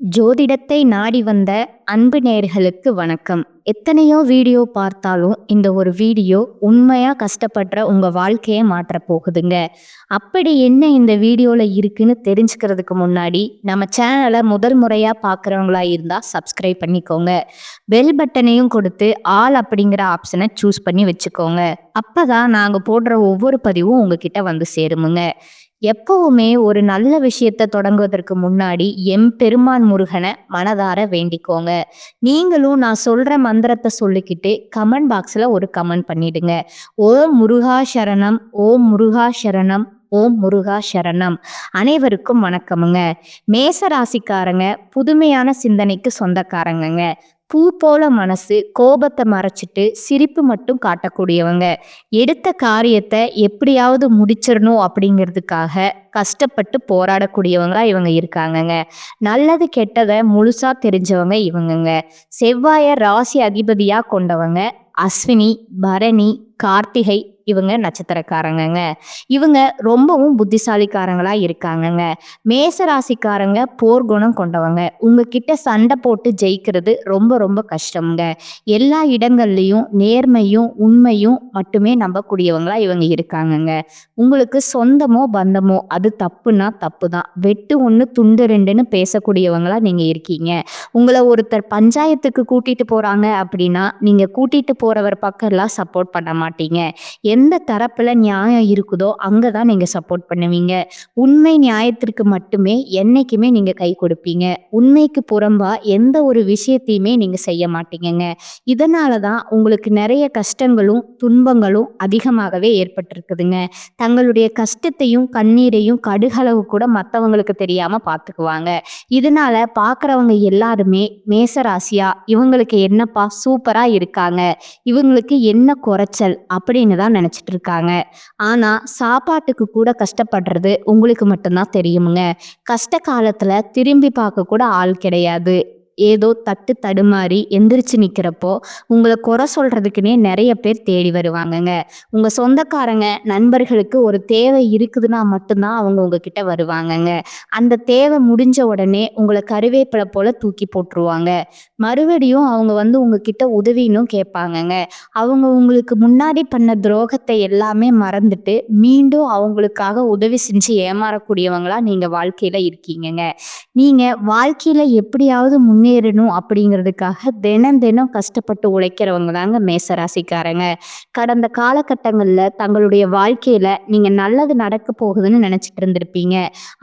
ஜோதிடத்தை நாடி வந்த அன்பு நேயர்களுக்கு வணக்கம். எத்தனையோ வீடியோ பார்த்தாலும் இந்த ஒரு வீடியோ உண்மையா கஷ்டப்படுற உங்க வாழ்க்கையை மாற்றப் போகுதுங்க. அப்படி என்ன இந்த வீடியோல இருக்குன்னு தெரிஞ்சுக்கிறதுக்கு முன்னாடி நம்ம சேனலை முதல் முறையா பார்க்குறவங்களா இருந்தா சப்ஸ்கிரைப் பண்ணிக்கோங்க. பெல் பட்டனையும் கொடுத்து ஆல் அப்படிங்கிற ஆப்ஷனை சூஸ் பண்ணி வச்சுக்கோங்க. அப்பதான் நாங்க போடுற ஒவ்வொரு பதிவும் உங்ககிட்ட வந்து சேருமுங்க. எப்பவுமே ஒரு நல்ல விஷயத்த தொடங்குவதற்கு முன்னாடி எம்பெருமான் முருகனை மனதார வேண்டிக்கோங்க. நீங்களும் நான் சொல்ற மந்திரத்தை சொல்லிக்கிட்டு கமெண்ட் பாக்ஸ்ல ஒரு கமெண்ட் பண்ணிடுங்க. ஓம் முருகா சரணம், ஓம் முருகா சரணம், ஓம் முருகா சரணம். அனைவருக்கும் வணக்கமுங்க. மேச ராசிக்காரங்க புதுமையான சிந்தனைக்கு சொந்தக்காரங்கங்க. பூ போல மனசு, கோபத்தை மறைச்சிட்டு சிரிப்பு மட்டும் காட்டக்கூடியவங்க. எடுத்த காரியத்தை எப்படியாவது முடிச்சிடணும் அப்படிங்கிறதுக்காக கஷ்டப்பட்டு போராடக்கூடியவங்களா இவங்க இருக்காங்கங்க. நல்லது கெட்டதை முழுசா தெரிஞ்சவங்க இவங்கங்க. செவ்வாய ராசி அதிபதியா கொண்டவங்க அஸ்வினி, பரணி, கார்த்திகை இவங்க நட்சத்திரக்காரங்கங்க. இவங்க ரொம்பவும் புத்திசாலிக்காரங்களா இருக்காங்கங்க. மேச ராசிக்காரங்க போர்க்குணம் கொண்டவங்க. உங்ககிட்ட சண்டை போட்டு ஜெயிக்கிறது ரொம்ப ரொம்ப கஷ்டம்ங்க. எல்லா இடங்கள்லையும் நேர்மையும் உண்மையும் மட்டுமே நம்பக்கூடியவங்களா இவங்க இருக்காங்கங்க. உங்களுக்கு சொந்தமோ பந்தமோ அது தப்புனா தப்பு தான். வெட்டு ஒன்று துண்டு ரெண்டுன்னு பேசக்கூடியவங்களா நீங்க இருக்கீங்க. உங்களை ஒருத்தர் பஞ்சாயத்துக்கு கூட்டிட்டு போறாங்க அப்படின்னா நீங்க கூட்டிட்டு போறவர் பக்கம் எல்லாம் சப்போர்ட் பண்ண மாட்டீங்க. எந்த தரப்புல நியாயம் இருக்குதோ அங்கதான் நீங்க சப்போர்ட் பண்ணுவீங்க. உண்மை நியாயத்திற்கு மட்டுமே என்னைக்குமே நீங்க கை கொடுப்பீங்க. உண்மைக்கு புறம்பா எந்த ஒரு விஷயத்தையுமே நீங்க செய்ய மாட்டீங்கங்க. இதனாலதான் உங்களுக்கு நிறைய கஷ்டங்களும் துன்பங்களும் அதிகமாகவே ஏற்பட்டிருக்குதுங்க. தங்களுடைய கஷ்டத்தையும் கண்ணீரையும் கடுகளவு கூட மற்றவங்களுக்கு தெரியாம பார்த்துக்குவாங்க. இதனால பார்க்குறவங்க எல்லாருமே மேச ராசியா இவங்களுக்கு என்னப்பா சூப்பரா இருக்காங்க, இவங்களுக்கு என்ன குறைச்சல் அப்படின்னு தான் நினைச்சிட்டு இருக்காங்க. ஆனா சாப்பாட்டுக்கு கூட கஷ்டப்படுறது உங்களுக்கு மட்டும்தான் தெரியுமுங்க. கஷ்ட காலத்துல திரும்பி பார்க்க கூட ஆள் கிடையாது. ஏதோ தட்டு தடுமாறி எந்திரிச்சு நிக்கிறப்போ உங்களை குறை சொல்றதுக்குன்னே நிறைய பேர் தேடி வருவாங்கங்க. உங்க சொந்தக்காரங்க நண்பர்களுக்கு ஒரு தேவை இருக்குதுன்னா மட்டும்தான் அவங்க உங்ககிட்ட வருவாங்கங்க. அந்த தேவை முடிஞ்ச உடனே உங்களை கருவேப்பிலை போல தூக்கி போட்டுருவாங்க. மறுபடியும் அவங்க வந்து உங்ககிட்ட உதவினும் கேட்பாங்கங்க. அவங்க உங்களுக்கு முன்னாடி பண்ண துரோகத்தை எல்லாமே மறந்துட்டு மீண்டும் அவங்களுக்காக உதவி செஞ்சு ஏமாறக்கூடியவங்களா நீங்க வாழ்க்கையில இருக்கீங்கங்க. நீங்க வாழ்க்கையில எப்படியாவது முன்னேறணும் அப்படிங்கிறதுக்காக தினம் தினம் கஷ்டப்பட்டு உழைக்கிறவங்க தாங்க மேசராசிக்காரங்க. கடந்த காலகட்டங்கள்ல தங்களுடைய வாழ்க்கையில நீங்க நல்லது நடக்க போகுதுன்னு நினைச்சிட்டு இருந்திருப்பீங்க.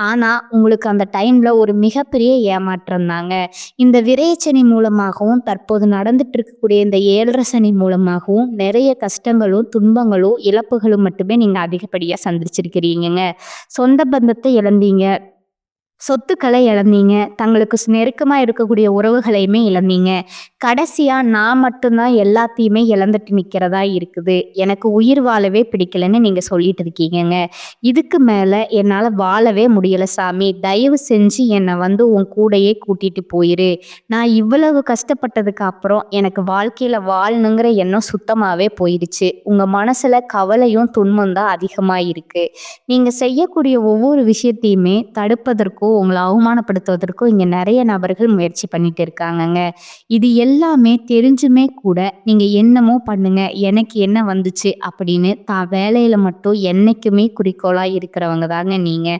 ஆனா உங்களுக்கு அந்த டைம்ல ஒரு மிகப்பெரிய ஏமாற்றம் தாங்க. இந்த விரயச்சனி மூலமாகவும் தற்போது நடந்துட்டு இருக்கக்கூடிய இந்த 7.5 சனி மூலமாகவும் நிறைய கஷ்டங்களும் துன்பங்களும் இழப்புகளும் மட்டுமே நீங்க அதிகப்படியா சந்திச்சிருக்கிறீங்க. சொந்த பந்தத்தை இழந்தீங்க, சொத்துக்களை இழந்தீங்க, தங்களுக்கு நெருக்கமா இருக்கக்கூடிய உறவுகளையுமே இழந்தீங்க. கடைசியா நான் மட்டும்தான் எல்லாத்தையுமே இழந்துட்டு நிக்கிறதா இருக்குது, எனக்கு உயிர் வாழவே பிடிக்கலன்னு நீங்க சொல்லிட்டு இருக்கீங்கங்க. இதுக்கு மேல என்னால வாழவே முடியல சாமி, தயவு செஞ்சு என்னை வந்து உன் கூடையே கூட்டிட்டு போயிரு. நான் இவ்வளவு கஷ்டப்பட்டதுக்கு அப்புறம் எனக்கு வாழ்க்கையில வாழணுங்கிற எண்ணம் சுத்தமாவே போயிடுச்சு. உங்க மனசுல கவலையும் துன்பம் தான் அதிகமா இருக்கு. நீங்க செய்யக்கூடிய ஒவ்வொரு விஷயத்தையுமே தடுப்பதற்கோ உங்களை அவமானப்படுத்துவதற்கோ இங்க நிறைய நபர்கள் முயற்சி பண்ணிட்டு இருக்காங்கங்க. இது எல்லாமே தெரிஞ்சுமே கூட நீங்க என்னமோ பண்ணுங்க, எனக்கு என்ன வந்துச்சு அப்படின்னு தான் வேலையில மட்டும் என்னைக்குமே குறிக்கோளா இருக்கிறவங்க தாங்க நீங்க.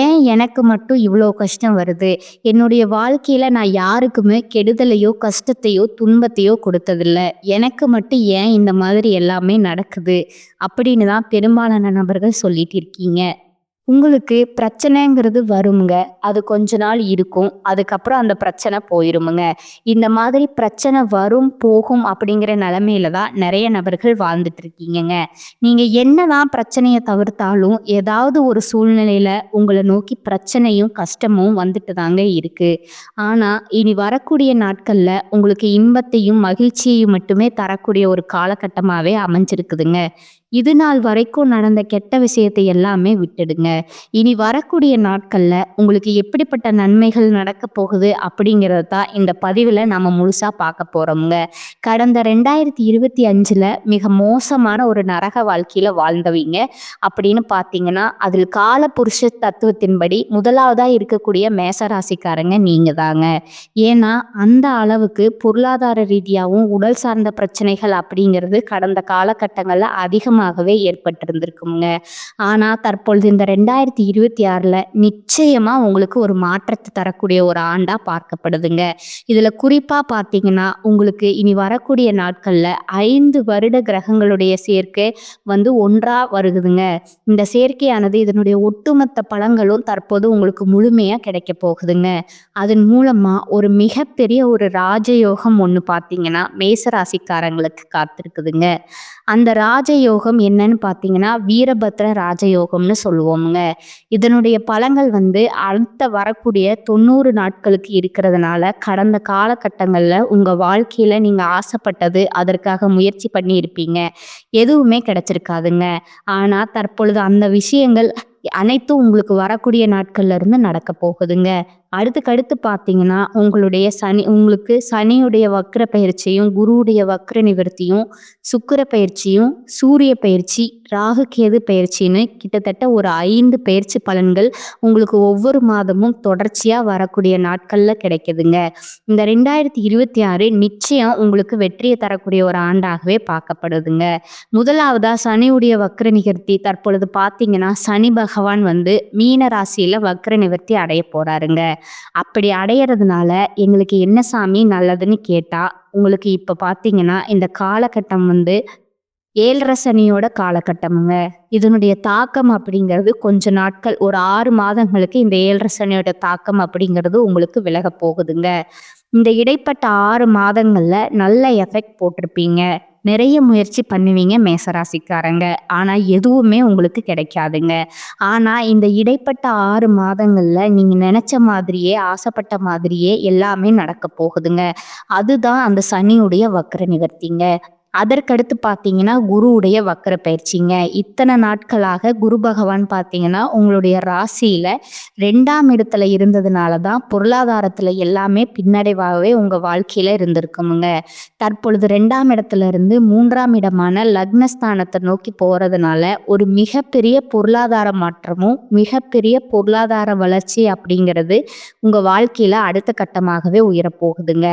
ஏன் எனக்கு மட்டும் இவ்வளோ கஷ்டம் வருது, என்னுடைய வாழ்க்கையில நான் யாருக்குமே கெடுதலையோ கஷ்டத்தையோ துன்பத்தையோ கொடுத்ததில்ல, எனக்கு மட்டும் ஏன் இந்த மாதிரி எல்லாமே நடக்குது அப்படின்னு தான் பெரும்பாலான நபர்கள் சொல்லிட்டு இருக்கீங்க. உங்களுக்கு பிரச்சனைங்கிறது வருங்க. அது கொஞ்ச நாள் இருக்கும். அதுக்கப்புறம் அந்த பிரச்சனை போயிருமுங்க. இந்த மாதிரி பிரச்சனை வரும், போகும் அப்படிங்கிற நிலைமையில தான் நிறைய நபர்கள் வாழ்ந்துட்டு இருக்கீங்கங்க. நீங்க என்னதான் பிரச்சனையை தவிர்த்தாலும் ஏதாவது ஒரு சூழ்நிலையில உங்களை நோக்கி பிரச்சனையும் கஷ்டமும் வந்துட்டு தாங்க இருக்கு. ஆனா இனி வரக்கூடிய நாட்கள்ல உங்களுக்கு இன்பத்தையும் மகிழ்ச்சியையும் மட்டுமே தரக்கூடிய ஒரு காலகட்டமாவே அமைஞ்சிருக்குதுங்க. இது நாள் வரைக்கும் நடந்த கெட்ட விஷயத்தை எல்லாமே விட்டுடுங்க. இனி வரக்கூடிய நாட்கள்ல உங்களுக்கு எப்படிப்பட்ட நன்மைகள் நடக்கப் போகுது அப்படிங்கிறத தான் இந்த பதிவுல நம்ம முழுசா பார்க்க போறோம்ங்க. கடந்த 2025ல மிக மோசமான ஒரு நரக வாழ்க்கையில வாழ்ந்தவீங்க அப்படின்னு பார்த்தீங்கன்னா, அதில் காலபுருஷ தத்துவத்தின்படி முதலாவதா இருக்கக்கூடிய மேசராசிக்காரங்க நீங்க தாங்க. ஏன்னா, அந்த அளவுக்கு பொருளாதார ரீதியாவும், உடல் சார்ந்த பிரச்சனைகள் அப்படிங்கிறது கடந்த காலகட்டங்கள்ல அதிகமாகவே ஏற்பட்டிருந்திருக்குங்க. ஆனா, தற்பொழுது இந்த 2026ல நிச்சயமா உங்களுக்கு ஒரு மாற்றத்த தரக்கூடிய ஒரு ஆண்டா பார்க்கப்படுதுங்க. இதுல குறிப்பா பார்த்தீங்கன்னா, உங்களுக்கு இனி வரக்கூடிய நாட்கள்ல 5 வருட கிரகங்களுடைய சேர்க்கை ஒன்றா வருகுதுங்க. இந்த சேர்க்கையானது இதனுடைய ஒட்டுமொத்த பலன்களும் தற்போது உங்களுக்கு முழுமையா கிடைக்கப் போகுதுங்க. அதன் மூலமா ஒரு மிகப்பெரிய ஒரு ராஜயோகம் ஒண்ணு பார்த்தீங்கன்னா, மேச ராசிக்காரங்களுக்கு காத்திருக்குதுங்க. அந்த ராஜயோகம் என்னன்னு பார்த்தீங்கன்னா, வீரபத்ர ராஜயோகம்னு சொல்லுவோம்ங்க. இதனுடைய பலன்கள் அடுத்த வரக்கூடிய 90 நாட்களுக்கு இருக்கிறதுனால, கடந்த காலகட்டங்கள்ல உங்க வாழ்க்கையில நீங்க ஆசைப்பட்டது, அதற்காக முயற்சி பண்ணி இருப்பீங்க. எதுவுமே கிடைச்சிருக்காதுங்க. ஆனா, தற்பொழுது அந்த விஷயங்கள் அனைத்தும் உங்களுக்கு வரக்கூடிய நாட்கள்ல இருந்து நடக்க போகுதுங்க. அடுத்துக்கடுத்து பார்த்தீங்கன்னா, உங்களுக்கு சனியுடைய வக்ர பயிற்சியும், குருவுடைய வக்ர நிவர்த்தியும், சுக்கிர பயிற்சியும், சூரிய பயிற்சி, ராகு கேது பயிற்சின்னு கிட்டத்தட்ட ஒரு 5 பயிற்சி பலன்கள் உங்களுக்கு ஒவ்வொரு மாதமும் தொடர்ச்சியா வரக்கூடிய நாட்கள்ல கிடைக்குதுங்க. இந்த 2026 நிச்சயம் உங்களுக்கு வெற்றியை தரக்கூடிய ஒரு ஆண்டாகவே பார்க்கப்படுதுங்க. முதலாவதா சனியுடைய வக்ர நிவர்த்தி தற்பொழுது பார்த்தீங்கன்னா, சனி பகவான் மீன ராசியில வக்ர நிவர்த்தி அடைய போறாருங்க. அப்படி அடையறதுனால எங்களுக்கு என்ன சாமி நல்லதுன்னு கேட்டா, உங்களுக்கு இப்ப பார்த்தீங்கன்னா, இந்த காலகட்டம் 7 சனியோட காலகட்டமுங்க. இதனுடைய தாக்கம் அப்படிங்கிறது கொஞ்ச நாட்கள் ஒரு 6 மாதங்களுக்கு இந்த 7 சனியோட தாக்கம் அப்படிங்கிறது உங்களுக்கு விலகப் போகுதுங்க. இந்த இடைப்பட்ட 6 மாதங்கள்ல நல்ல எஃபெக்ட் போட்டிருப்பீங்க. நிறைய முயற்சி பண்ணுவீங்க மேசராசிக்காரங்க. ஆனா எதுவுமே உங்களுக்கு கிடைக்காதுங்க. ஆனா இந்த இடைப்பட்ட 6 மாதங்கள்ல நீங்க நினைச்ச மாதிரியே, ஆசைப்பட்ட மாதிரியே எல்லாமே நடக்கப் போகுதுங்க. அதுதான் அந்த சனியுடைய வக்ர நிவர்த்திங்க. அதற்கடுத்து பார்த்தீங்கன்னா, குருவுடைய வக்ர பயிற்சிங்க. இத்தனை நாட்களாக குரு பகவான் பார்த்தீங்கன்னா, உங்களுடைய ராசியில 2ஆம் இடத்துல இருந்ததுனால தான் பொருளாதாரத்துல எல்லாமே பின்னடைவாகவே உங்க வாழ்க்கையில இருந்திருக்குமுங்க. தற்பொழுது 2ஆம் இடத்துல இருந்து 3ஆம் இடமான லக்னஸ்தானத்தை நோக்கி போறதுனால ஒரு மிகப்பெரிய பொருளாதார மாற்றமும், மிகப்பெரிய பொருளாதார வளர்ச்சி அப்படிங்கிறது உங்க வாழ்க்கையில அடுத்த கட்டமாகவே உயரப்போகுதுங்க.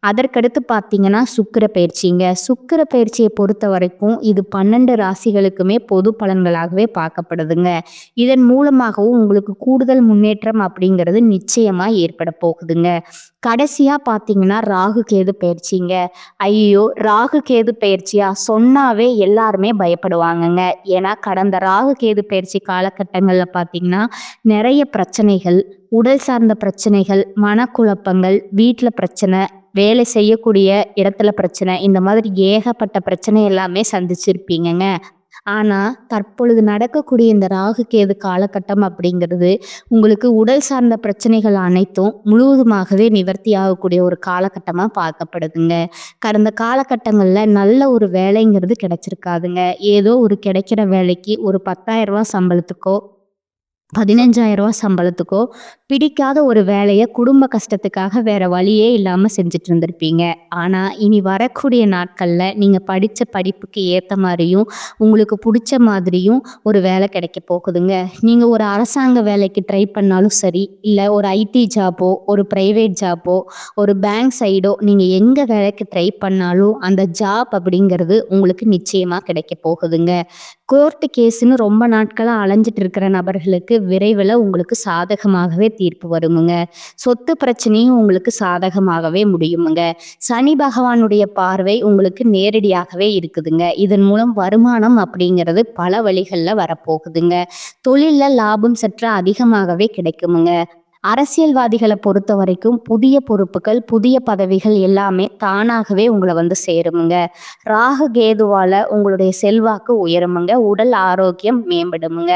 அதற்கடுத்து பார்த்தீங்கன்னா, சுக்கிர பயிற்சிங்க. சுக்கிர பயிற்சியை பொறுத்த வரைக்கும் இது 12 ராசிகளுக்குமே பொது பலன்களாகவே பார்க்கப்படுதுங்க. இதன் மூலமாகவும் உங்களுக்கு கூடுதல் முன்னேற்றம் அப்படிங்கிறது நிச்சயமா ஏற்பட போகுதுங்க. கடைசியா பார்த்தீங்கன்னா, ராகு கேது பயிற்சிங்க. ஐயோ, ராகு கேது பயிற்சியா சொன்னாவே எல்லாருமே பயப்படுவாங்கங்க. ஏன்னா கடந்த ராகு கேது பயிற்சி காலகட்டங்கள்ல பார்த்தீங்கன்னா, நிறைய பிரச்சனைகள், உடல் சார்ந்த பிரச்சனைகள், மனக்குழப்பங்கள், வீட்டுல பிரச்சனை, வேலை செய்யக்கூடிய இடத்துல பிரச்சனை, இந்த மாதிரி ஏகப்பட்ட பிரச்சனை எல்லாமே சந்திச்சிருப்பீங்கங்க. ஆனா தற்பொழுது நடக்கக்கூடிய இந்த ராகு கேது காலகட்டம் அப்படிங்கிறது உங்களுக்கு உடல் சார்ந்த பிரச்சனைகள் அனைத்தும் முழுவதுமாகவே நிவர்த்தி ஆகக்கூடிய ஒரு காலகட்டமா பார்க்கப்படுதுங்க. கடந்த காலகட்டங்கள்ல நல்ல ஒரு வேலைங்கிறது கிடைச்சிருக்காதுங்க. ஏதோ ஒரு கிடைக்கிற வேலைக்கு ஒரு 10,000 சம்பளத்துக்கோ, 15,000 சம்பளத்துக்கோ பிடிக்காத ஒரு வேலைய குடும்ப கஷ்டத்துக்காக வேற வழியே இல்லாம செஞ்சுட்டு இருந்திருப்பீங்க. ஆனா இனி வரக்கூடிய நாட்கள்ல நீங்க படிச்ச படிப்புக்கு ஏத்த மாதிரியும், உங்களுக்கு பிடிச்ச மாதிரியும் ஒரு வேலை கிடைக்க போகுதுங்க. நீங்க ஒரு அரசாங்க வேலைக்கு ட்ரை பண்ணாலும் சரி, இல்ல ஒரு ஐடி ஜாப்போ, ஒரு பிரைவேட் ஜாப்போ, ஒரு பேங்க் சைடோ நீங்க எங்க வேலைக்கு ட்ரை பண்ணாலும் அந்த ஜாப் அப்படிங்கிறது உங்களுக்கு நிச்சயமா கிடைக்க போகுதுங்க. கோர்ட்டு கேஸ்ன்னு ரொம்ப நாட்களா அலைஞ்சிட்டு இருக்கிற நபர்களுக்கு விரைவில் உங்களுக்கு சாதகமாகவே தீர்ப்பு வருமுங்க. சொத்து பிரச்சனையும் உங்களுக்கு சாதகமாகவே முடியுமுங்க. சனி பகவானுடைய பார்வை உங்களுக்கு நேரடியாகவே இருக்குதுங்க. இதன் மூலம் வருமானம் அப்படிங்கிறது பல வழிகளில் வரப்போகுதுங்க. தொழில்ல லாபம் சற்று அதிகமாகவே கிடைக்குமுங்க. அரசியல்வாதிகளை பொறுத்த வரைக்கும் புதிய பொறுப்புகள், புதிய பதவிகள் எல்லாமே தானாகவே உங்களை சேருமுங்க. ராகு கேதுவால உங்களுடைய செல்வாக்கு உயருமுங்க. உடல் ஆரோக்கியம் மேம்படுமுங்க.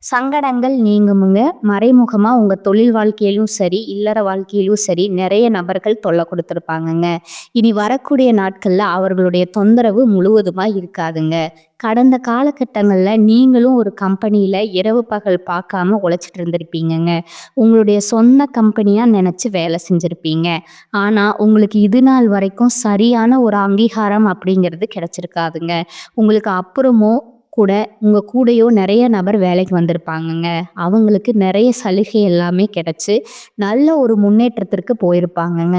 சங்கடங்கள் நீங்குமுங்க. மறைமுகமா உங்க தொழில் வாழ்க்கையிலும் சரி, இல்லற வாழ்க்கையிலும் சரி நிறைய நபர்கள் தொல்லை கொடுத்துருப்பாங்கங்க. இனி வரக்கூடிய நாட்கள்ல அவர்களுடைய தொந்தரவு முழுவதுமா இருக்காதுங்க. கடந்த காலகட்டங்கள்ல நீங்களும் ஒரு கம்பெனியில இரவு பகல் பார்க்காம உழைச்சிட்டு இருந்திருப்பீங்கங்க. உங்களுடைய சொந்த கம்பெனியா நினைச்சு வேலை செஞ்சிருப்பீங்க. ஆனா, உங்களுக்கு இது நாள் வரைக்கும் சரியான ஒரு அங்கீகாரம் அப்படிங்கிறது கிடைச்சிருக்காதுங்க. உங்களுக்கு அப்புறமும் கூட உங்க கூடயோ நெறைய நபர் வேலைக்கு வந்திருப்பாங்கங்க. அவங்களுக்கு நெறைய சலுகை எல்லாமே கிடைச்சு, நல்ல ஒரு முன்னேற்றத்திற்கு போயிருப்பாங்கங்க.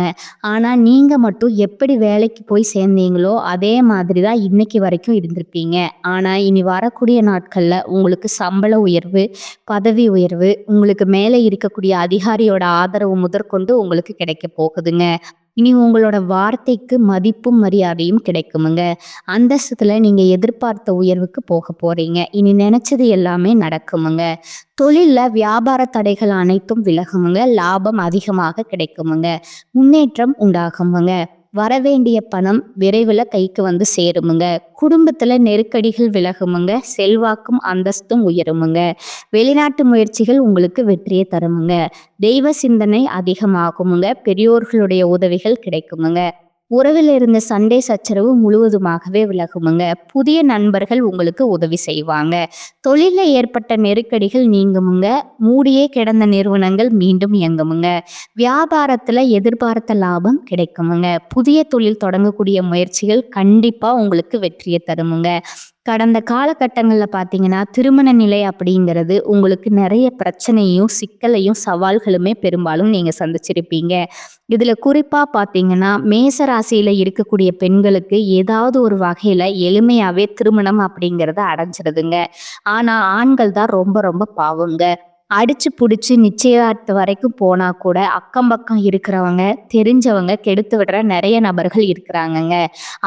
ஆனா, நீங்க மட்டும் எப்படி வேலைக்கு போய் சேர்ந்தீங்களோ, அதே மாதிரி தான் இன்னைக்கு வரைக்கும் இருந்திருப்பீங்க. ஆனா, இனி வரக்கூடிய நாட்கள்ல உங்களுக்கு சம்பள உயர்வு, பதவி உயர்வு, உங்களுக்கு மேலே இருக்கக்கூடிய அதிகாரியோட ஆதரவு முதற்கொண்டு உங்களுக்கு கிடைக்க போகுதுங்க. இனி உங்களோட வார்த்தைக்கு மதிப்பும், மரியாதையும் கிடைக்குமுங்க. அந்தஸ்துல நீங்க எதிர்பார்த்த உயர்வுக்கு போக போறீங்க. இனி நினைச்சது எல்லாமே நடக்குமுங்க. தொழில்ல வியாபார தடைகள் அனைத்தும் விலகுமுங்க. லாபம் அதிகமாக கிடைக்குமுங்க. முன்னேற்றம் உண்டாகுமுங்க. வரவேண்டிய பணம் விரைவில் கைக்கு வந்து சேருமுங்க. குடும்பத்துல நெருக்கடிகள் விலகுமுங்க. செல்வாக்கும் அந்தஸ்தும் உயருமுங்க. வெளிநாட்டு முயற்சிகள் உங்களுக்கு வெற்றியை தருமுங்க. தெய்வ சிந்தனை அதிகமாகுமுங்க. பெரியோர்களுடைய உதவிகள் கிடைக்குமுங்க. உறவில் இருந்த சண்டை சச்சரவு முழுவதுமாகவே விலகுமுங்க. புதிய நண்பர்கள் உங்களுக்கு உதவி செய்வாங்க. தொழில ஏற்பட்ட நெருக்கடிகள் நீங்குமுங்க. மூடியே கிடந்த நிறுவனங்கள் மீண்டும் இயங்குமுங்க. வியாபாரத்துல எதிர்பார்த்த லாபம் கிடைக்குமுங்க. புதிய தொழில் தொடங்கக்கூடிய முயற்சிகள் கண்டிப்பா உங்களுக்கு வெற்றியை தருமுங்க. கடந்த காலகட்டங்களில் பார்த்தீங்கன்னா திருமண நிலை அப்படிங்கிறது உங்களுக்கு நிறைய பிரச்சனையும் சிக்கலையும் சவால்களுமே பெரும்பாலும் நீங்கள் சந்திச்சிருப்பீங்க. இதில் குறிப்பாக பார்த்தீங்கன்னா மேச ராசியில் இருக்கக்கூடிய பெண்களுக்கு ஏதாவது ஒரு வகையில் எளிமையாகவே திருமணம் அப்படிங்கிறத அடைஞ்சிடுதுங்க. ஆனால் ஆண்கள் தான் ரொம்ப ரொம்ப பாவங்க. அடிச்சு புடிச்சு நிச்சயதார்த்த வரைக்கும் போனா கூட அக்கம் பக்கம் இருக்கிறவங்க தெரிஞ்சவங்க கெடுத்து விடுற நிறைய நபர்கள் இருக்கிறாங்கங்க.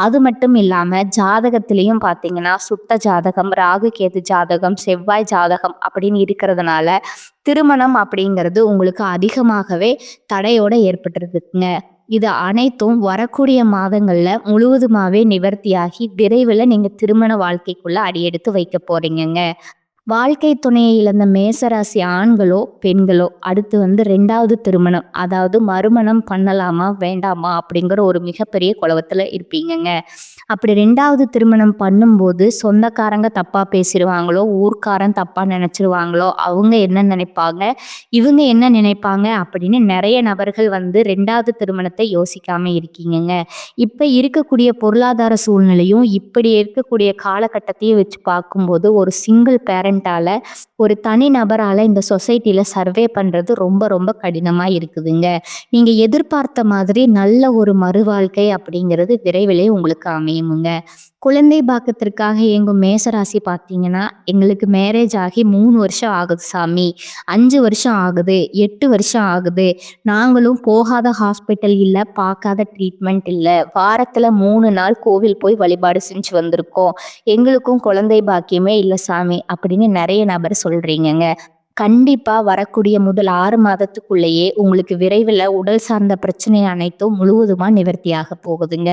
அது மட்டும் இல்லாம ஜாதகத்திலையும் பாத்தீங்கன்னா சுத்த ஜாதகம், ராகு கேது ஜாதகம், செவ்வாய் ஜாதகம் அப்படின்னு இருக்கிறதுனால திருமணம் அப்படிங்கிறது உங்களுக்கு அதிகமாகவே தடையோட ஏற்பட்டுருக்குங்க. இது அனைத்தும் வரக்கூடிய மாதங்கள்ல முழுவதுமாவே நிவர்த்தியாகி விரைவில் நீங்க திருமண வாழ்க்கைக்குள்ள அடியெடுத்து வைக்க போறீங்கங்க. வாழ்க்கை துணையை இழந்த மேசராசி ஆண்களோ பெண்களோ அடுத்து வந்து 2வது திருமணம், அதாவது மறுமணம் பண்ணலாமா வேண்டாமா அப்படிங்கிற ஒரு மிகப்பெரிய குழப்பத்துல இருப்பீங்கங்க. அப்படி 2வது திருமணம் பண்ணும்போது சொந்தக்காரங்க தப்பா பேசிடுவாங்களோ, ஊர்க்காரன் தப்பா நினைச்சிருவாங்களோ, அவங்க என்ன நினைப்பாங்க, இவங்க என்ன நினைப்பாங்க அப்படின்னு நிறைய நபர்கள் வந்து 2வது திருமணத்தை யோசிக்காம இருக்கீங்கங்க. இப்ப இருக்கக்கூடிய பொருளாதார சூழ்நிலையும் இப்படி இருக்கக்கூடிய காலகட்டத்தையும் வச்சு பார்க்கும்போது ஒரு சிங்கிள் பேரண்டால ஒரு தனி நபரால இந்த சொசைட்டில சர்வே பண்றது ரொம்ப ரொம்ப கடினமா இருக்குதுங்க. நீங்க எதிர்பார்த்த மாதிரி நல்ல ஒரு மறுவாழ்க்கை அப்படிங்கிறது விரைவிலே உங்களுக்கு அமையுமுங்க. குழந்தை பாக்கத்திற்காக இயங்கும் மேசராசி பார்த்தீங்கன்னா எங்களுக்கு மேரேஜ் ஆகி 3 வருஷம் ஆகுது சாமி, 5 வருஷம் ஆகுது, 8 வருஷம் ஆகுது, நாங்களும் போகாத ஹாஸ்பிட்டல் இல்லை, பார்க்காத ட்ரீட்மெண்ட் இல்லை, வாரத்தில் 3 நாள் கோவில் போய் வழிபாடு செஞ்சு வந்திருக்கோம், எங்களுக்கும் குழந்தை பாக்கியமே இல்லை சாமி அப்படின்னு நிறைய நபர் சொல்றீங்கங்க. கண்டிப்பா வரக்கூடிய முதல் 6 மாதத்துக்குள்ளேயே உங்களுக்கு விரைவில் உடல் சார்ந்த பிரச்சனை அனைத்தும் முழுவதுமா நிவர்த்தியாக போகுதுங்க.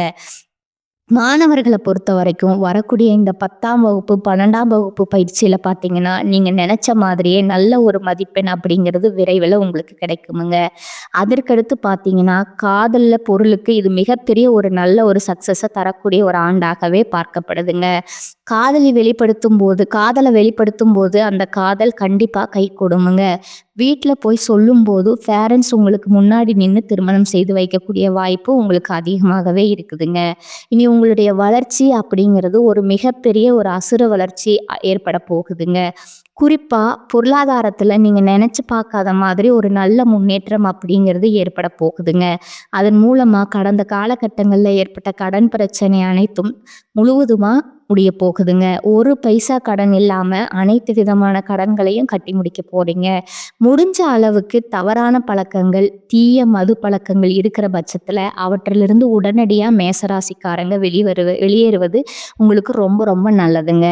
மாணவர்களை பொறுத்த வரைக்கும் வரக்கூடிய இந்த 10ஆம் வகுப்பு 12ஆம் வகுப்பு பயிற்சியில பார்த்தீங்கன்னா நீங்க நினைச்ச மாதிரியே நல்ல ஒரு மதிப்பெண் அப்படிங்கிறது விரைவில் உங்களுக்கு கிடைக்குமுங்க. அதற்கடுத்து பார்த்தீங்கன்னா காதல்ல பொருளுக்கு இது மிகப்பெரிய ஒரு நல்ல ஒரு சக்சஸை தரக்கூடிய ஒரு ஆண்டாகவே பார்க்கப்படுதுங்க. காதலை வெளிப்படுத்தும் போது அந்த காதல் கண்டிப்பா கை கொடுமுங்க. வீட்டில் போய் சொல்லும்போது பேரண்ட்ஸ் உங்களுக்கு முன்னாடி நின்று திருமணம் செய்து வைக்கக்கூடிய வாய்ப்பு உங்களுக்கு அதிகமாகவே இருக்குதுங்க. இனி உங்களுடைய வளர்ச்சி அப்படிங்கிறது ஒரு மிகப்பெரிய ஒரு அசுர வளர்ச்சி ஏற்பட போகுதுங்க. குறிப்பா பொருளாதாரத்துல நீங்க நினைச்சு பார்க்காத மாதிரி ஒரு நல்ல முன்னேற்றம் அப்படிங்கிறது ஏற்பட போகுதுங்க. அதன் மூலமா கடந்த காலகட்டங்கள்ல ஏற்பட்ட கடன் பிரச்சனை அனைத்தும் முழுவதுமா முடிய போகுதுங்க. ஒரு பைசா கடன் இல்லாம அனைத்து விதமான கடன்களையும் கட்டி முடிக்க போறீங்க. முடிஞ்ச அளவுக்கு தவறான பழக்கங்கள், தீய மது பழக்கங்கள் இருக்கிற பட்சத்துல அவற்றிலிருந்து உடனடியா மேசராசிக்காரங்க வெளியேறுவது உங்களுக்கு ரொம்ப ரொம்ப நல்லதுங்க.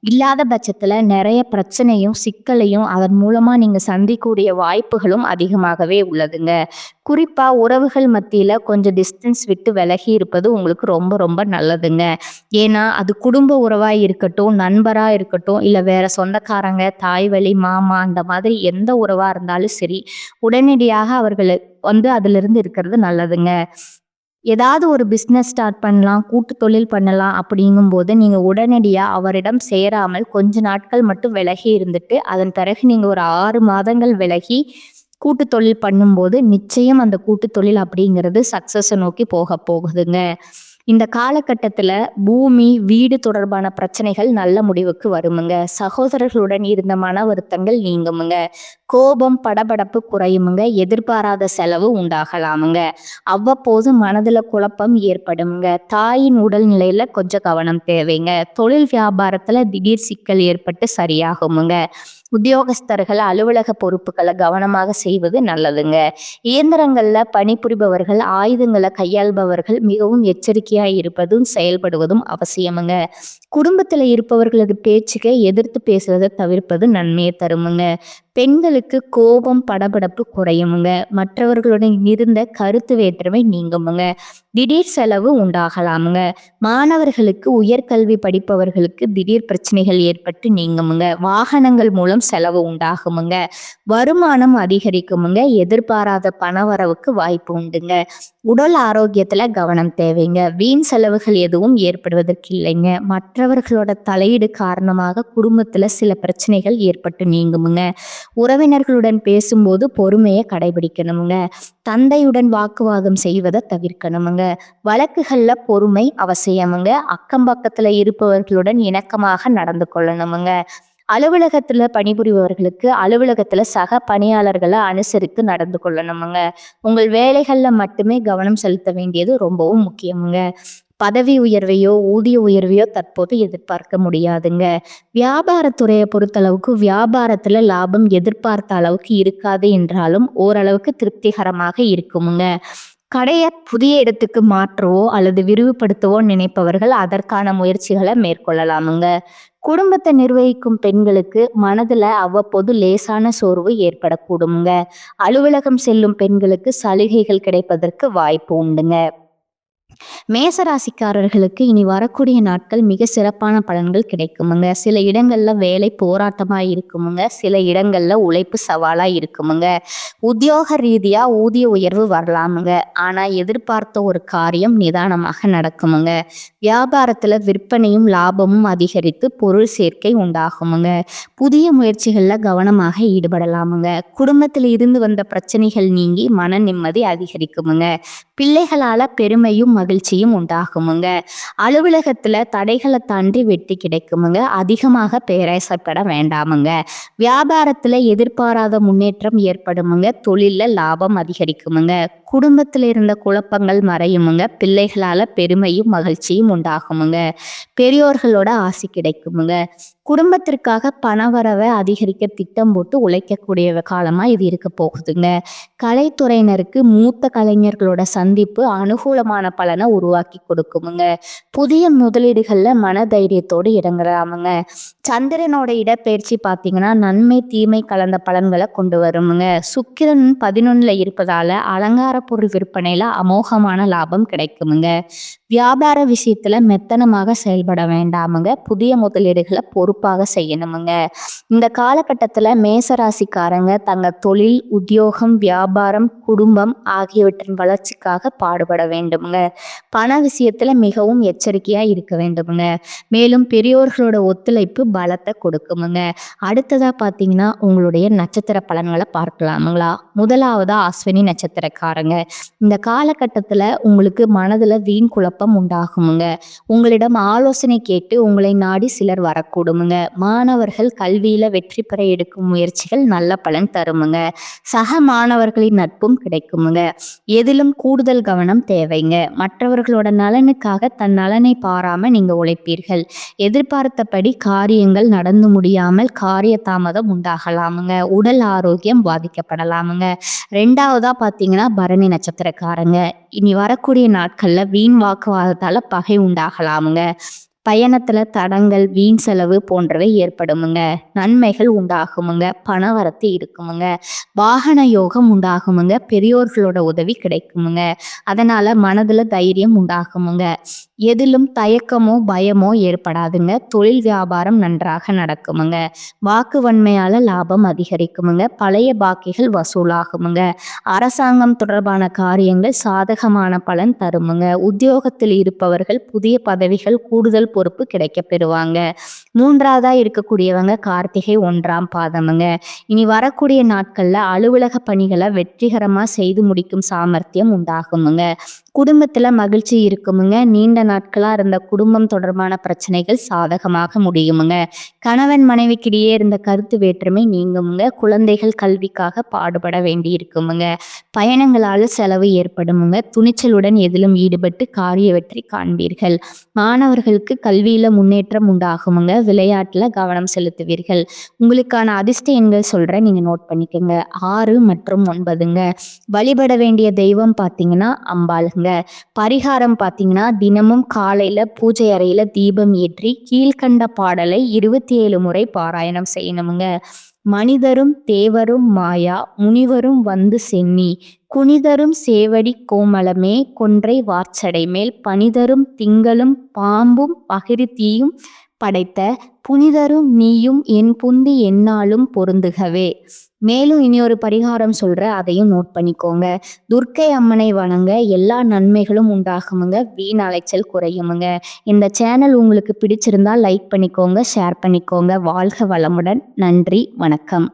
இல்லாத பட்சத்துல நிறைய பிரச்சனையும் சிக்கலையும் அதன் மூலமா நீங்க சந்திக்கக்கூடிய வாய்ப்புகளும் அதிகமாகவே உள்ளதுங்க. குறிப்பா உறவுகள் மத்தியில கொஞ்சம் டிஸ்டன்ஸ் விட்டு விலகி இருப்பது உங்களுக்கு ரொம்ப ரொம்ப நல்லதுங்க. ஏன்னா அது குடும்ப உறவா இருக்கட்டும், நண்பரா இருக்கட்டும், இல்ல வேற சொந்தக்காரங்க, தாய் வழி, மாமா அந்த மாதிரி எந்த உறவா இருந்தாலும் சரி, உடனடியாக அவர்களை வந்து அதிலிருந்து இருக்கிறது நல்லதுங்க. ஏதாவது ஒரு பிஸ்னஸ் ஸ்டார்ட் பண்ணலாம், கூட்டு தொழில் பண்ணலாம் அப்படிங்கும்போது, நீங்க உடனடியா அவரிடம் சேராமல் கொஞ்ச நாட்கள் மட்டும் விலகி இருந்துட்டு, அதன் பிறகு நீங்க ஒரு 6 மாதங்கள் விலகி கூட்டு தொழில் பண்ணும்போது, நிச்சயம் அந்த கூட்டு தொழில் அப்படிங்கிறது சக்சஸ நோக்கி போகுதுங்க. இந்த காலகட்டத்துல பூமி, வீடு தொடர்பான பிரச்சனைகள் நல்ல முடிவுக்கு வருமுங்க. சகோதரர்களுடன் இருந்த மன வருத்தங்கள் நீங்குமுங்க. கோபம், படபடப்பு குறையுமுங்க. எதிர்பாராத செலவு உண்டாகலாமுங்க. அவ்வப்போது மனதுல குழப்பம் ஏற்படுமுங்க. தாயின் உடல்நிலையில கொஞ்சம் கவனம் தேவைங்க. தொழில் வியாபாரத்துல திடீர் சிக்கல் ஏற்பட்டு சரியாகுமுங்க. உத்தியோகஸ்தர்கள் அலுவலக பொறுப்புகளை கவனமாக செய்வது நல்லதுங்க. இயந்திரங்கள்ல பணிபுரிபவர்கள், ஆயுதங்களை கையாள்பவர்கள் மிகவும் எச்சரிக்கையா இருப்பதும் செயல்படுவதும் அவசியமுங்க. குடும்பத்துல இருப்பவர்களது பேச்சுக்கு எதிர்த்து பேசுவதை தவிர்ப்பது நன்மையை தருமுங்க. பெண்களுக்கு கோபம், படபடப்பு குறையுமுங்க. மற்றவர்களுடன் இருந்த கருத்து வேற்றுமை நீங்குமுங்க. திடீர் செலவு உண்டாகலாமுங்க. மாணவர்களுக்கு, உயர்கல்வி படிப்பவர்களுக்கு திடீர் பிரச்சனைகள் ஏற்பட்டு நீங்குமுங்க. வாகனங்கள் மூலம் செலவு உண்டாகுமுங்க. வருமானம் அதிகரிக்குமுங்க. எதிர்பாராத பணவரவுக்கு வாய்ப்பு உண்டுங்க. உடல் ஆரோக்கியத்துல கவனம் தேவைங்க. வீண் செலவுகள் எதுவும் ஏற்படுவதற்கு இல்லைங்க. மற்றவர்களோட தலையீடு காரணமாக குடும்பத்துல சில பிரச்சனைகள் ஏற்பட்டு நீங்குமுங்க. உறவினர்களுடன் பேசும்போது பொறுமையை கடைபிடிக்கணுமுங்க. தந்தையுடன் வாக்குவாதம் செய்வதை தவிர்க்கணுமுங்க. வழக்குகள்ல பொறுமை அவசியமுங்க. அக்கம் பக்கத்துல இருப்பவர்களுடன் இணக்கமாக நடந்து கொள்ளணுமுங்க. அலுவலகத்துல பணிபுரிபவர்களுக்கு அலுவலகத்துல சக பணியாளர்களை அனுசரித்து நடந்து கொள்ளணுமுங்க. உங்கள் வேலைகள்ல மட்டுமே கவனம் செலுத்த வேண்டியது ரொம்பவும் முக்கியமுங்க. பதவி உயர்வையோ ஊதிய உயர்வையோ தற்போது எதிர்பார்க்க முடியாதுங்க. வியாபாரத்துறையை பொறுத்தளவுக்கு வியாபாரத்துல லாபம் எதிர்பார்த்த அளவுக்கு இருக்காது என்றாலும் ஓரளவுக்கு திருப்திகரமாக இருக்குமுங்க. கடைய புதிய இடத்துக்கு மாற்றவோ அல்லது விரிவுபடுத்தவோ நினைப்பவர்கள் அதற்கான முயற்சிகளை மேற்கொள்ளலாமுங்க. குடும்பத்தை நிர்வகிக்கும் பெண்களுக்கு மனதுல அவ்வப்போது லேசான சோர்வு ஏற்படக்கூடுங்க. அலுவலகம் செல்லும் பெண்களுக்கு சலுகைகள் கிடைப்பதற்கு வாய்ப்பு உண்டுங்க. மேசராசிக்காரர்களுக்கு இனி வரக்கூடிய நாட்கள் மிக சிறப்பான பலன்கள் கிடைக்குமுங்க. சில இடங்கள்ல வேலை போராட்டமா இருக்குமுங்க. சில இடங்கள்ல உழைப்பு சவாலா இருக்குமுங்க. உத்தியோக ரீதியா ஊதிய உயர்வு வரலாமுங்க. ஆனா எதிர்பார்த்த ஒரு காரியம் நிதானமாக நடக்குமுங்க. வியாபாரத்துல விற்பனையும் லாபமும் அதிகரித்து பொருள் சேர்க்கை உண்டாகுமுங்க. புதிய முயற்சிகள்ல கவனமாக ஈடுபடலாமுங்க. குடும்பத்தில் இருந்து வந்த பிரச்சனைகள் நீங்கி மன நிம்மதி அதிகரிக்குமுங்க. பிள்ளைகளால பெருமையும் மகிழ்ச்சியும் உண்டாகுமுங்க. அலுவலகத்துல தடைகளை தாண்டி வெற்றி கிடைக்குமுங்க. அதிகமாக பேராசைப்பட வேண்டாமுங்க. வியாபாரத்துல எதிர்பாராத முன்னேற்றம் ஏற்படுமுங்க. தொழில்ல லாபம் அதிகரிக்குமுங்க. குடும்பத்துல இருந்த குழப்பங்கள் மறையுமுங்க. பிள்ளைகளால பெருமையும் மகிழ்ச்சியும் உண்டாகுமுங்க. பெரியோர்களோட ஆசி கிடைக்குமுங்க. குடும்பத்திற்காக பணவரவை அதிகரிக்க திட்டம் போட்டு உழைக்கக்கூடிய காலமா இது இருக்க போகுதுங்க. கலைத்துறையினருக்கு மூத்த கலைஞர்களோட சந்திப்பு அனுகூலமான பலனை உருவாக்கி கொடுக்குமுங்க. புதிய முதலீடுகள்ல மன தைரியத்தோடு இறங்கலாமுங்க. சந்திரனோட இடப்பெயர்ச்சி பார்த்தீங்கன்னா நன்மை தீமை கலந்த பலன்களை கொண்டு வருமுங்க. சுக்கிரன் 11ல இருப்பதால அலங்கார பொருள் விற்பனையில அமோகமான லாபம் கிடைக்குமுங்க. வியாபார விஷயத்துல மெத்தனமாக செயல்பட வேண்டாமுங்க. புதிய முதலீடுகளை பொறுப்பாக செய்யணுமுங்க. இந்த காலகட்டத்துல மேசராசிக்காரங்க தங்க தொழில், உத்தியோகம், வியாபாரம், குடும்பம் ஆகியவற்றின் வளர்ச்சிக்காக பாடுபட வேண்டுமுங்க. பண விஷயத்துல மிகவும் எச்சரிக்கையா இருக்க வேண்டுமுங்க. மேலும் பெரியோர்களோட ஒத்துழைப்பு பலத்தை கொடுக்குமுங்க. அடுத்ததா பாத்தீங்கன்னா உங்களுடைய நட்சத்திர பலன்களை பார்க்கலாமுங்களா. முதலாவதா அஸ்வினி நட்சத்திரக்காரங்க. இந்த காலகட்டத்துல உங்களுக்கு மனதுல வீண் குழப்பம் உண்டாகுமுங்க. உங்களிடம் ஆலோசனை கேட்டு உங்களை நாடி சிலர் வரக்கூடுமுங்க. மாணவர்கள் கல்வியில வெற்றி பெற எடுக்கும் முயற்சிகள் நல்ல பலன் தருமுங்க. சக மாணவர்களின் நட்பும் கிடைக்குமுங்க. எதிலும் கூடுதல் கவனம் தேவைங்க. மற்றவர்களோட நலனுக்காக தன் நலனை பாராம நீங்க உழைப்பீர்கள். எதிர்பார்த்தபடி காரியங்கள் நடந்து முடியாமல் காரிய தாமதம் உண்டாகலாமுங்க. உடல் ஆரோக்கியம் பாதிக்கப்படலாமுங்க. ரெண்டாவதா பாத்தீங்கன்னா பரணி நட்சத்திரக்காரங்க. இனி வரக்கூடிய நாட்கள்ல வீண் வாக்குவாதத்தால பகை உண்டாகலாமுங்க. பயணத்துல தடங்கள், வீண் செலவு போன்றவை ஏற்படுமுங்க. நன்மைகள் உண்டாகுமுங்க. பணவரத்து இருக்குமுங்க. வாகன யோகம் உண்டாகுமுங்க. பெரியோர்களோட உதவி கிடைக்குமுங்க. அதனால மனதுல தைரியம் உண்டாகுமுங்க. எதிலும் தயக்கமோ பயமோ ஏற்படாதுங்க. தொழில் வியாபாரம் நன்றாக நடக்குமுங்க. வாக்கு வன்மையால லாபம் அதிகரிக்குமுங்க. பழைய பாக்கிகள் வசூலாகுமுங்க. அரசாங்கம் தொடர்பான காரியங்கள் சாதகமான பலன் தருமுங்க. உத்தியோகத்தில் இருப்பவர்கள் புதிய பதவிகள் கூடுதல் பொறுப்பு கிடைக்கப் பெறுவாங்க. 3வதா இருக்கக்கூடியவங்க கார்த்திகை 1ஆம் பாதமுங்க. இனி வரக்கூடிய நாட்கள்ல அலுவலக பணிகளை வெற்றிகரமா செய்து முடிக்கும் சாமர்த்தியம் உண்டாகுமுங்க. குடும்பத்துல மகிழ்ச்சி இருக்குமுங்க. நீண்ட நாட்களா இருந்த குடும்பம் தொடர்பான பிரச்சனைகள் சாதகமாக முடியுமுங்க. கணவன் மனைவிக்கிடையே இருந்த கருத்து வேற்றுமை நீங்குமுங்க. குழந்தைகள் கல்விக்காக பாடுபட வேண்டி இருக்குமுங்க. பயணங்களால செலவு ஏற்படுமுங்க. துணிச்சலுடன் எதிலும் ஈடுபட்டு காரிய வெற்றி காண்பீர்கள். மாணவர்களுக்கு கல்வியில முன்னேற்றம் உண்டாகுமுங்க. விளையாட்டுல கவனம் செலுத்துவீர்கள். உங்களுக்கான அதிர்ஷ்ட எண்கள் சொல்றேன், நீங்க நோட் பண்ணிக்கோங்க. 6 மற்றும் 9ங்க. வழிபட வேண்டிய தெய்வம் பார்த்தீங்கன்னா அம்பாளுங்க. பரிகாரம் பார்த்தீங்கன்னா தினமும் காலையில பூஜை அறையில தீபம் ஏற்றி கீழ்கண்ட பாடலை 27 முறை பாராயணம் செய்யணுமுங்க. மனிதரும் தேவரும் மாயா முனிவரும் வந்து சென்னி குனிதரும் சேவடி கோமளமே கொன்றை வார்ச்சடை மேல் பனிதரும் திங்களும் பாம்பும் பகிர்தீயும் படைத்த புனிதரும் நீயும் என் புந்தி எந்நாளும் பொருந்துகவே. மேலும் இனி ஒரு பரிகாரம் சொல்ற, அதையும் நோட் பண்ணிக்கோங்க. துர்க்கை அம்மனை வணங்க எல்லா நன்மைகளும் உண்டாகுமுங்க. வீண் அலைச்சல் குறையுமுங்க. இந்த சேனல் உங்களுக்கு பிடிச்சிருந்தா லைக் பண்ணிக்கோங்க, ஷேர் பண்ணிக்கோங்க. வாழ்க வளமுடன். நன்றி, வணக்கம்.